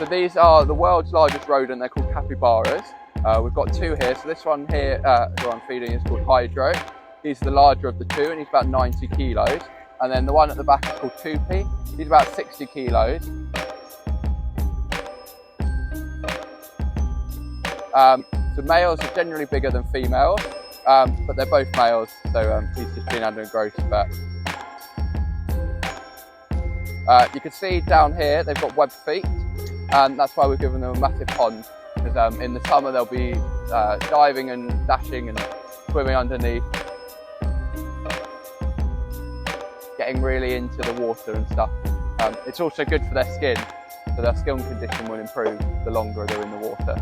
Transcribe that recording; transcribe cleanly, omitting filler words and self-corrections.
So these are the world's largest rodent. They're called capybaras. We've got two here. So this one here, who I'm feeding, is called Hydro. He's the larger of the two, and he's about 90 kilos. And then the one at the back is called Tupi. He's about 60 kilos. So males are generally bigger than females, but they're both males, so he's just been under growth spurt. You can see down here they've got webbed feet, and that's why we've given them a massive pond, because in the summer they'll be diving and dashing and swimming underneath, getting really into the water and stuff. It's also good for their skin, so their skin condition will improve the longer they're in the water.